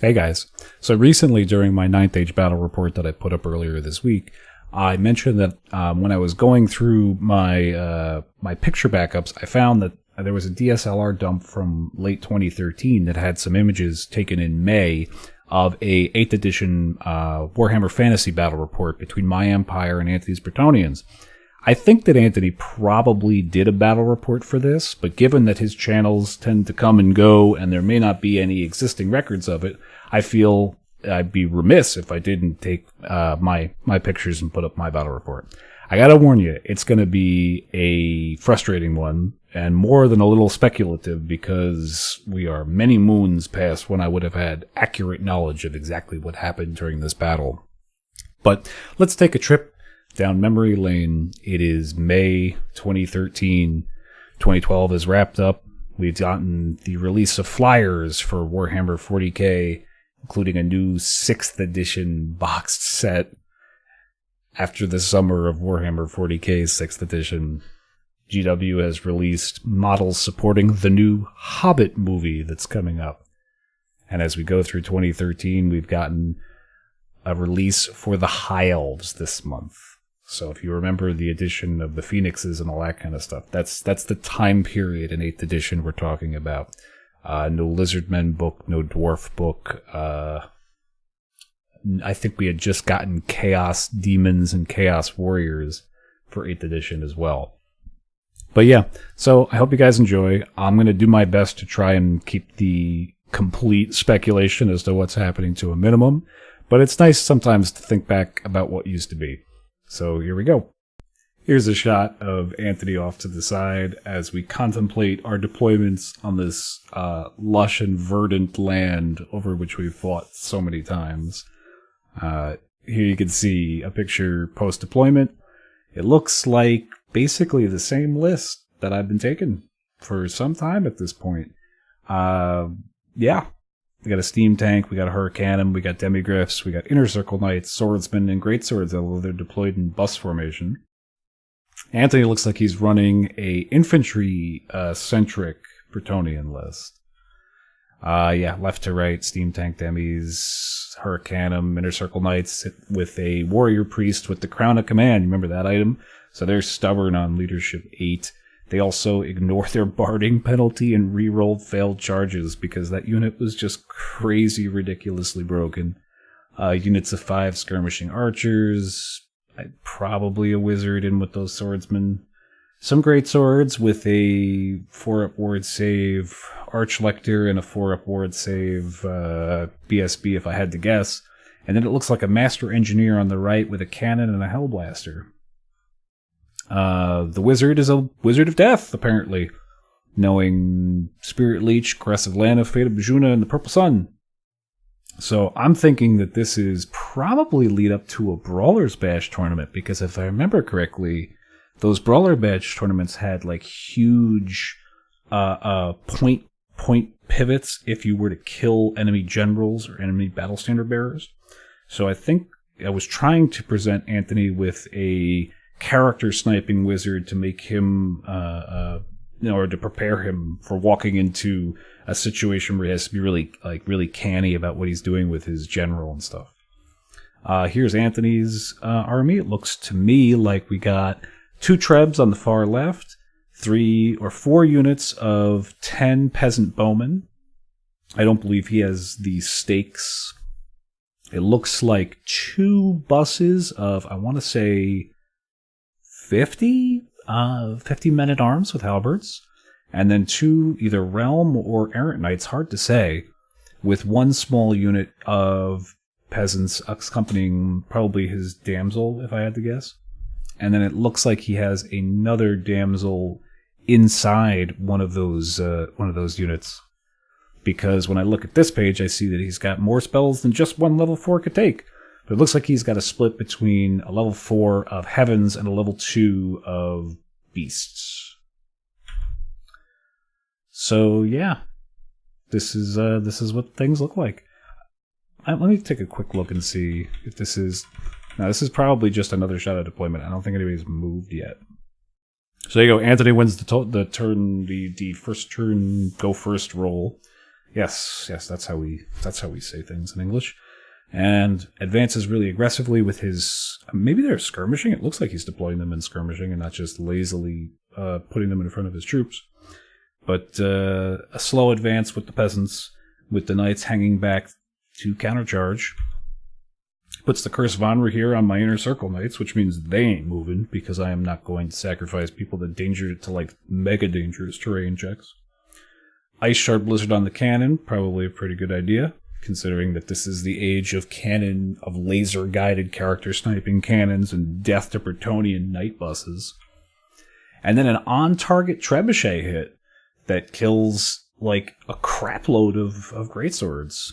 Hey guys. So recently during my Ninth Age battle report that I put up earlier this week, I mentioned that when I was going through my picture backups, I found that there was a DSLR dump from late 2013 that had some images taken in May of a 8th edition Warhammer Fantasy battle report between my Empire and Anthony's Bretonnians. I think that Anthony probably did a battle report for this, but given that his channels tend to come and go and there may not be any existing records of it, I feel I'd be remiss if I didn't take my pictures and put up my battle report. I gotta warn you, it's gonna be a frustrating one and more than a little speculative because we are many moons past when I would have had accurate knowledge of exactly what happened during this battle. But let's take a trip down memory lane. It is May 2013. 2012 is wrapped up. We've gotten the release of flyers for Warhammer 40k, including a new 6th edition boxed set. After the summer of Warhammer 40k's 6th edition, GW has released models supporting the new Hobbit movie that's coming up. And as we go through 2013, we've gotten a release for the High Elves this month. So if you remember the addition of the Phoenixes and all that kind of stuff, that's the time period in 8th edition we're talking about. No Lizardmen book, no Dwarf book. I think we had just gotten Chaos Demons and Chaos Warriors for 8th edition as well. But yeah, so I hope you guys enjoy. I'm going to do my best to try and keep the complete speculation as to what's happening to a minimum. But it's nice sometimes to think back about what used to be. So here we go. Here's a shot of Anthony off to the side as we contemplate our deployments on this lush and verdant land over which we've fought so many times. Here you can see a picture post-deployment. It looks like basically the same list that I've been taking for some time at this point. Yeah. We got a steam tank, we got a hurricanum, we got demigriffs, we got inner circle knights, swordsmen, and greatswords, although they're deployed in bus formation. Anthony looks like he's running a infantry-centric Bretonnian list. Yeah, left to right, steam tank demis, hurricanum, inner circle knights with a warrior priest with the crown of command. You remember that item? So they're stubborn on leadership 8. They also ignore their barding penalty and re-rolled failed charges because that unit was just crazy ridiculously broken. Units of 5 skirmishing archers, probably a wizard in with those swordsmen. Some great swords with a 4-up ward save, archlector and a 4-up ward save, BSB if I had to guess. And then it looks like a master engineer on the right with a cannon and a hellblaster. The wizard is a wizard of death, apparently, knowing Spirit Leech, Caressive Land of Fate of Bajuna, and the Purple Sun. So I'm thinking that this is probably lead up to a Brawler's Bash tournament, because if I remember correctly, those Brawler Bash tournaments had like huge point pivots if you were to kill enemy generals or enemy battle standard bearers. So I think I was trying to present Anthony with a character sniping wizard to make him, or to prepare him for walking into a situation where he has to be really canny about what he's doing with his general and stuff. Here's Anthony's army. It looks to me like we got 2 trebs on the far left, 3 or 4 units of 10 peasant bowmen. I don't believe he has the stakes. It looks like 2 buses of, I want to say, 50 men-at-arms with halberds, and then 2 either realm or errant knights, hard to say, with 1 small unit of peasants accompanying probably his damsel, if I had to guess. And then it looks like he has another damsel inside one of those units. Because when I look at this page, I see that he's got more spells than just 1 level 4 could take. But it looks like he's got a split between a level 4 of Heavens and a level 2 of Beasts. So yeah, this is what things look like. Let me take a quick look and see if this is. Now this is probably just another shot of deployment. I don't think anybody's moved yet. So there you go. Anthony wins the turn, the first turn go first roll. Yes, that's how we say things in English. And advances really aggressively with his. Maybe they're skirmishing. It looks like he's deploying them in skirmishing and not just lazily putting them in front of his troops. But a slow advance with the peasants, with the knights hanging back to countercharge. Puts the Curse of Honor here on my inner circle knights, which means they ain't moving because I am not going to sacrifice people to like mega dangerous terrain checks. Ice Shard Blizzard on the cannon, probably a pretty good idea, considering that this is the age of cannon, of laser-guided character sniping cannons and death to Bretonnian knight buses. And then an on-target trebuchet hit that kills like a crapload of greatswords.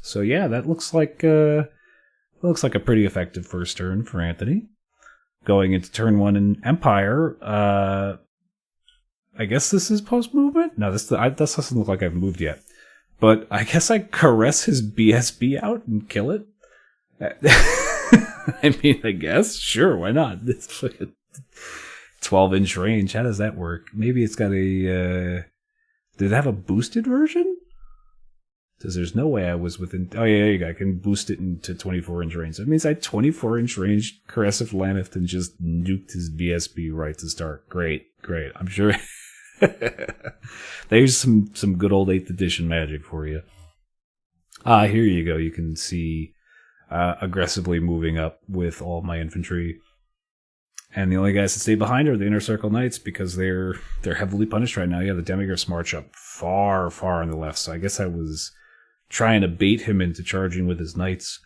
So yeah, that looks like a pretty effective first turn for Anthony. Going into turn 1 in Empire, I guess this is post-movement? No, this doesn't look like I've moved yet. But I guess I caress his BSB out and kill it? I mean, I guess. Sure, why not? It's fucking 12-inch range. How does that work? Maybe it's got a... did it have a boosted version? Because there's no way I was within... Oh, yeah, there you go. I can boost it into 24-inch range. That means I had 24-inch range Caressive Laneth and just nuked his BSB right to start. Great. I'm sure... There's some good old 8th edition magic for you. Here you go. You can see aggressively moving up with all my infantry. And the only guys that stay behind are the Inner Circle Knights because they're heavily punished right now. Yeah, the Demigryphs march up far on the left. So I guess I was trying to bait him into charging with his knights.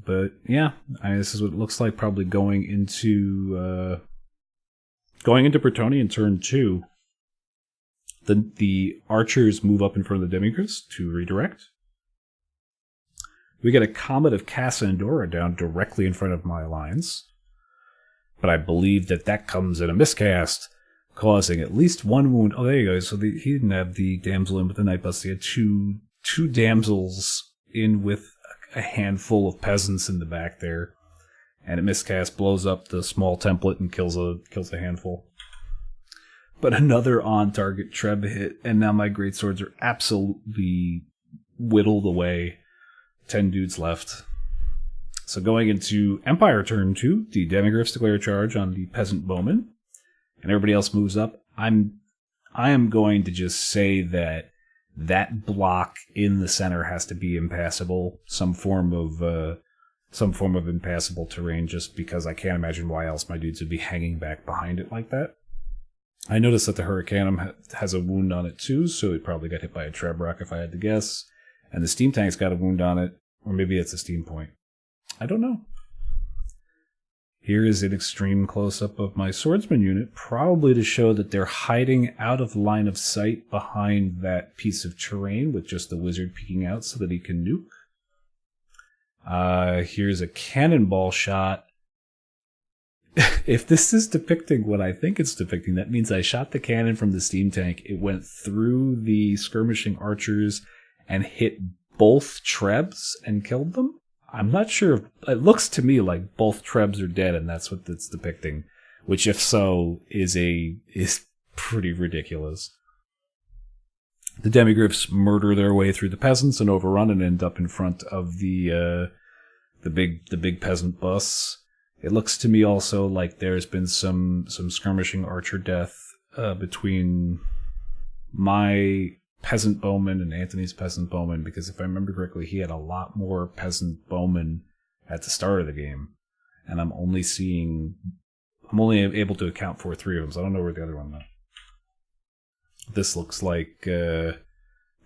But yeah, this is what it looks like probably going into Bretonnia in turn 2. The archers move up in front of the Demigryphs to redirect. We get a Comet of Cassandora down directly in front of my lines. But I believe that comes in a miscast, causing at least one wound. Oh, there you go. So he didn't have the damsel in with the night bus. He had two damsels in with a handful of peasants in the back there. And a miscast blows up the small template and kills a handful. But another on-target Treb hit, and now my greatswords are absolutely whittled away. 10 dudes left. So going into Empire turn 2, the Demigryphs declare charge on the Peasant Bowmen, and everybody else moves up. I am going to just say that block in the center has to be impassable, some form of impassable terrain, just because I can't imagine why else my dudes would be hanging back behind it like that. I noticed that the Hurricanum has a wound on it too, so it probably got hit by a Treb Rock if I had to guess. And the Steam Tank's got a wound on it, or maybe it's a Steam Point. I don't know. Here is an extreme close-up of my swordsman unit, probably to show that they're hiding out of line of sight behind that piece of terrain with just the wizard peeking out so that he can nuke. Here's a cannonball shot. If this is depicting what I think it's depicting, that means I shot the cannon from the steam tank. It went through the skirmishing archers and hit both Trebs and killed them. I'm not sure. It looks to me like both Trebs are dead, and that's what it's depicting. Which, if so, is pretty ridiculous. The Demigryphs murder their way through the peasants and overrun and end up in front of the big peasant bus. It looks to me also like there's been some skirmishing archer death between my peasant bowman and Anthony's peasant bowman, because if I remember correctly, he had a lot more peasant bowmen at the start of the game, and I'm only able to account for 3 of them, so I don't know where the other one went. This looks like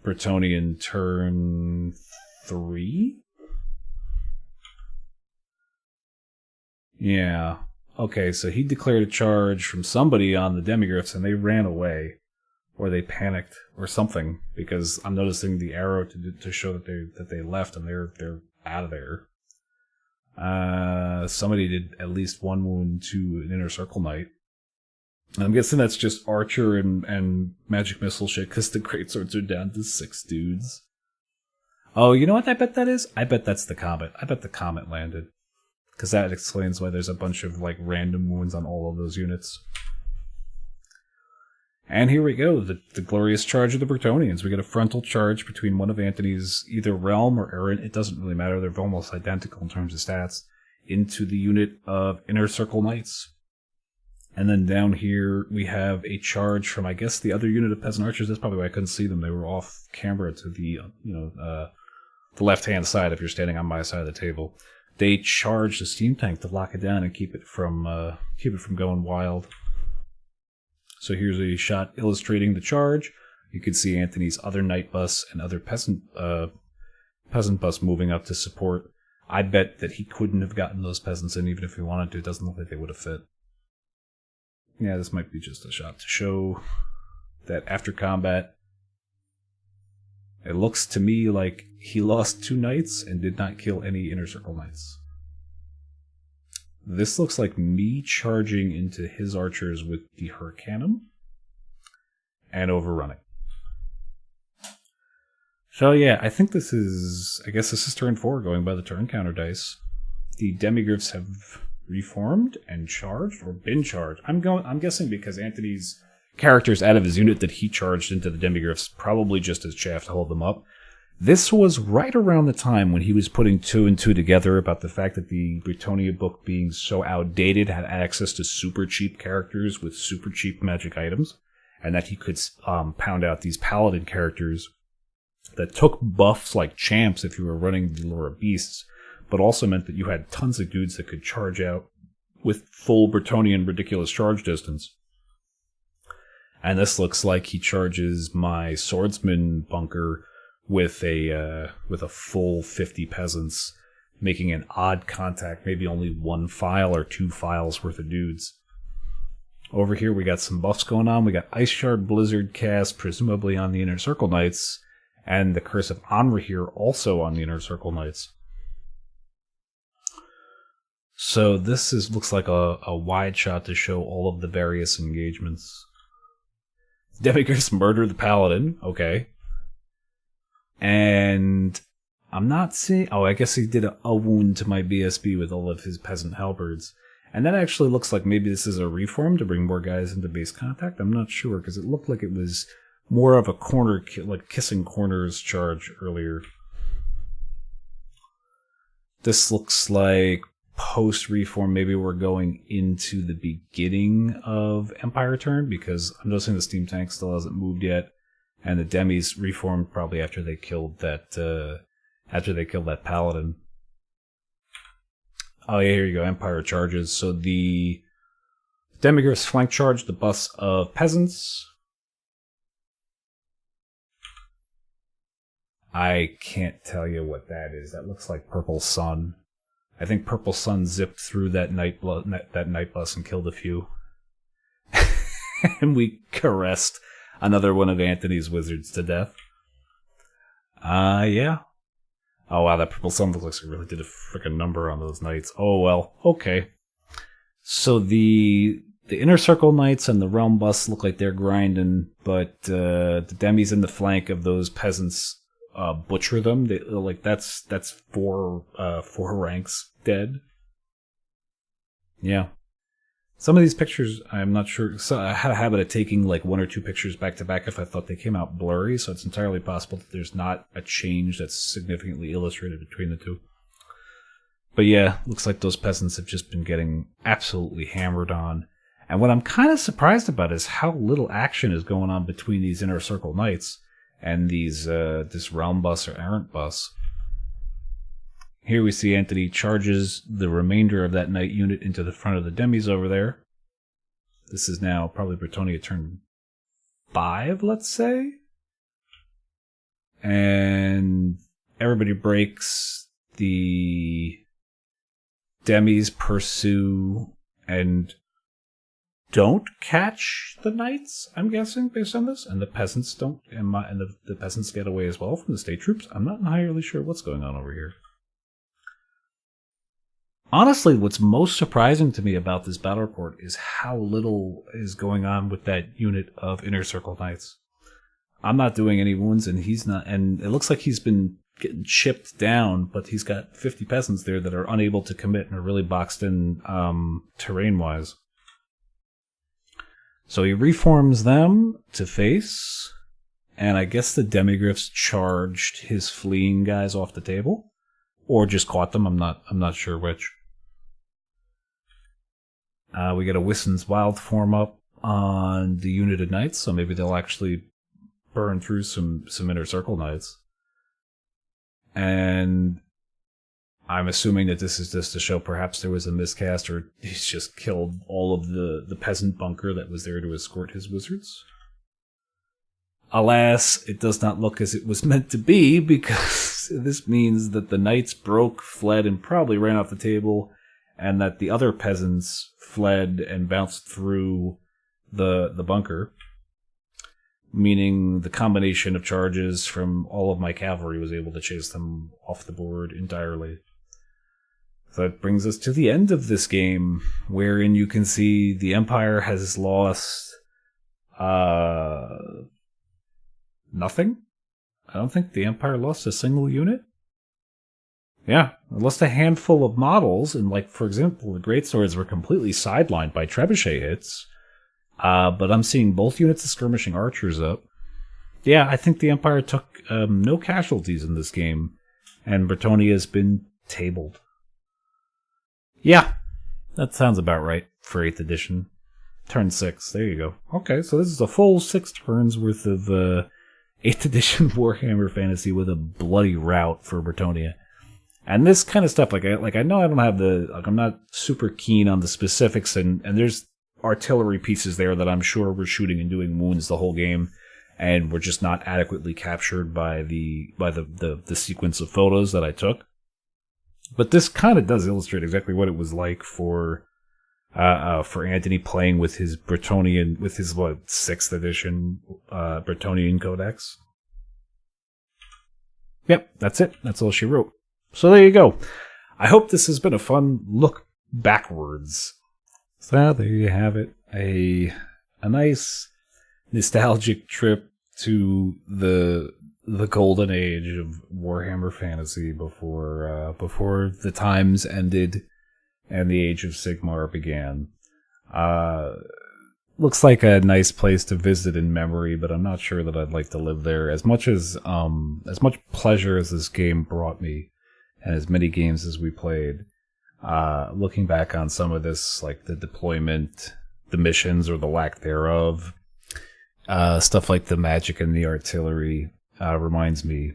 Bretonnian turn 3? Yeah. Okay, so he declared a charge from somebody on the Demigryphs, and they ran away. Or they panicked, or something, because I'm noticing the arrow to show that they left, and they're out of there. Somebody did at least 1 wound to an Inner Circle Knight. I'm guessing that's just archer and magic missile shit, because the greatswords are down to 6 dudes. Oh, you know what I bet that is? I bet that's the comet. I bet the comet landed. Because that explains why there's a bunch of random wounds on all of those units. And here we go, the glorious charge of the Bretonnians. We get a frontal charge between one of Antony's either realm or errant, it doesn't really matter, they're almost identical in terms of stats, into the unit of Inner Circle Knights. And then down here we have a charge from, I guess, the other unit of Peasant Archers. That's probably why I couldn't see them. They were off camera to the, the left-hand side if you're standing on my side of the table. They charge the steam tank to lock it down and keep it from going wild. So here's a shot illustrating the charge. You can see Antony's other knight bus and other peasant bus moving up to support. I bet that he couldn't have gotten those peasants in even if he wanted to. It doesn't look like they would have fit. Yeah, this might be just a shot to show that after combat, it looks to me like he lost 2 knights and did not kill any Inner Circle Knights. This looks like me charging into his archers with the Hurricanum and overrunning. So yeah, I think this is turn 4 going by the turn counter dice. The demigryphs have reformed and charged or been charged. I'm guessing because Antony's characters out of his unit that he charged into the demigryphs probably just as chaff to hold them up. This was right around the time when he was putting 2 and 2 together about the fact that the Bretonnia book being so outdated had access to super cheap characters with super cheap magic items, and that he could pound out these paladin characters that took buffs like champs if you were running the Lore of Beasts, but also meant that you had tons of dudes that could charge out with full Bretonnian ridiculous charge distance. And this looks like he charges my swordsman bunker with a full 50 peasants, making an odd contact, maybe only 1 file or 2 files worth of dudes. Over here we got some buffs going on. We got Ice Shard Blizzard cast, presumably on the Inner Circle Knights, and the Curse of Anra here also on the Inner Circle Knights. So this looks like a wide shot to show all of the various engagements. Demigryphs murder the paladin, okay. And I'm not seeing... Oh, I guess he did a wound to my BSB with all of his peasant halberds. And that actually looks like maybe this is a reform to bring more guys into base contact. I'm not sure, because it looked like it was more of a corner, like kissing corners charge earlier. This looks like post-reform, maybe we're going into the beginning of Empire turn, because I'm noticing the steam tank still hasn't moved yet. And the demis reformed probably after they killed that paladin. Oh yeah, here you go. Empire charges. So the demigryphs flank charge the bus of peasants. I can't tell you what that is. That looks like Purple Sun. I think Purple Sun zipped through that night bus and killed a few. And we caressed another one of Antony's wizards to death. Yeah. Oh wow, that Purple Sun looks like it really did a freaking number on those knights. Oh well, okay. So the Inner Circle Knights and the Realm Bus look like they're grinding, but the demis in the flank of those peasants butcher them. They, like that's 4 ranks dead. Yeah. Some of these pictures, I'm not sure. So I had a habit of taking like 1 or 2 pictures back to back if I thought they came out blurry, so it's entirely possible that there's not a change that's significantly illustrated between the two. But yeah, looks like those peasants have just been getting absolutely hammered on. And what I'm kind of surprised about is how little action is going on between these Inner Circle Knights and these this Realm Bus or Errant Bus. Here we see Antony charges the remainder of that knight unit into the front of the demis over there. This is now probably Bretonnia turn 5, let's say. And everybody breaks. The demis pursue and don't catch the knights, I'm guessing, based on this. And the peasants don't, and the peasants get away as well from the state troops. I'm not entirely sure what's going on over here. Honestly, what's most surprising to me about this battle report is how little is going on with that unit of Inner Circle Knights. I'm not doing any wounds, and he's not, and it looks like he's been getting chipped down, but he's got 50 peasants there that are unable to commit and are really boxed in terrain-wise. So he reforms them to face, and I guess the demigryphs charged his fleeing guys off the table, or just caught them. I'm not sure which. We get a Wissen's Wild form up on the unit of knights, so maybe they'll actually burn through some inner circle knights. And I'm assuming that this is just to show perhaps there was a miscast, or he's just killed all of the peasant bunker that was there to escort his wizards. Alas, it does not look as it was meant to be, because this means that the knights broke, fled, and probably ran off the table, and that the other peasants fled and bounced through the bunker, meaning the combination of charges from all of my cavalry was able to chase them off the board entirely. So that brings us to the end of this game, wherein you can see the Empire has lost nothing. I don't think the Empire lost a single unit. Yeah, it lost a handful of models, and like, for example, the greatswords were completely sidelined by trebuchet hits. But I'm seeing both units of skirmishing archers up. Yeah, I think the Empire took no casualties in this game, and Bretonnia has been tabled. Yeah, that sounds about right for 8th edition. Turn 6, there you go. Okay, so this is a full 6 turns worth of 8th edition Warhammer Fantasy with a bloody rout for Bretonnia. And this kind of stuff, I know I don't have I'm not super keen on the specifics, and there's artillery pieces there that I'm sure were shooting and doing wounds the whole game, and were just not adequately captured by the sequence of photos that I took. But this kind of does illustrate exactly what it was like for Anthony playing with his Bretonian, with his 6th edition Bretonian Codex. Yep, that's it. That's all she wrote. So there you go. I hope this has been a fun look backwards. So there you have it. A nice nostalgic trip to the golden age of Warhammer Fantasy before the times ended and the age of Sigmar began. Looks like a nice place to visit in memory, but I'm not sure that I'd like to live there. As much pleasure as this game brought me, and as many games as we played, looking back on some of this, like the deployment, the missions or the lack thereof, stuff like the magic and the artillery, reminds me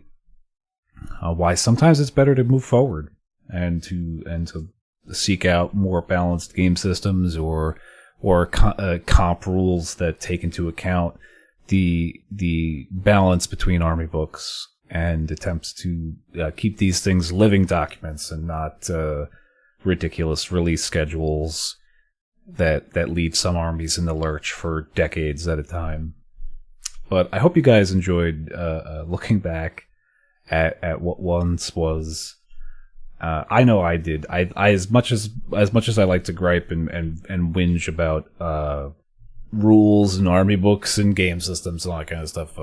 why sometimes it's better to move forward and to seek out more balanced game systems or comp rules that take into account the balance between army books and attempts to keep these things living documents and not ridiculous release schedules that leave some armies in the lurch for decades at a time. But I hope you guys enjoyed looking back at what once was. I know I did. I as much as I like to gripe and whinge about rules and army books and game systems and all that kind of stuff.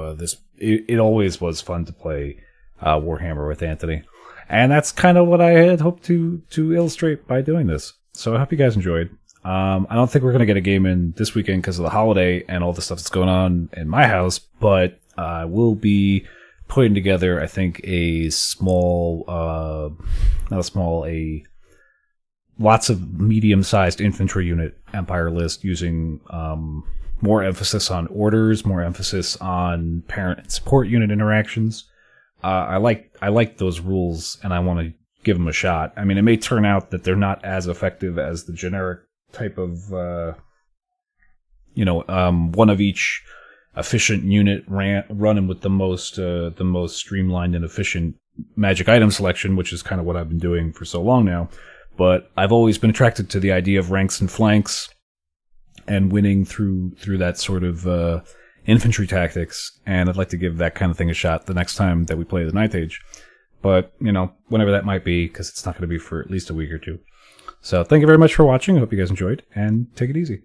It always was fun to play Warhammer with Anthony, and that's kind of what I had hoped to illustrate by doing this. So I hope you guys enjoyed. I don't think we're going to get a game in this weekend because of the holiday and all the stuff that's going on in my house, but we'll be putting together, I think, lots of medium-sized infantry unit Empire list using more emphasis on orders, more emphasis on parent and support unit interactions. I like those rules, and I want to give them a shot. I mean, it may turn out that they're not as effective as the generic type of, one of each efficient unit running with the most streamlined and efficient magic item selection, which is kind of what I've been doing for so long now. But I've always been attracted to the idea of ranks and flanks and winning through that sort of infantry tactics, and I'd like to give that kind of thing a shot the next time that we play the Ninth Age. But, whenever that might be, because it's not going to be for at least a week or two. So thank you very much for watching. I hope you guys enjoyed, and take it easy.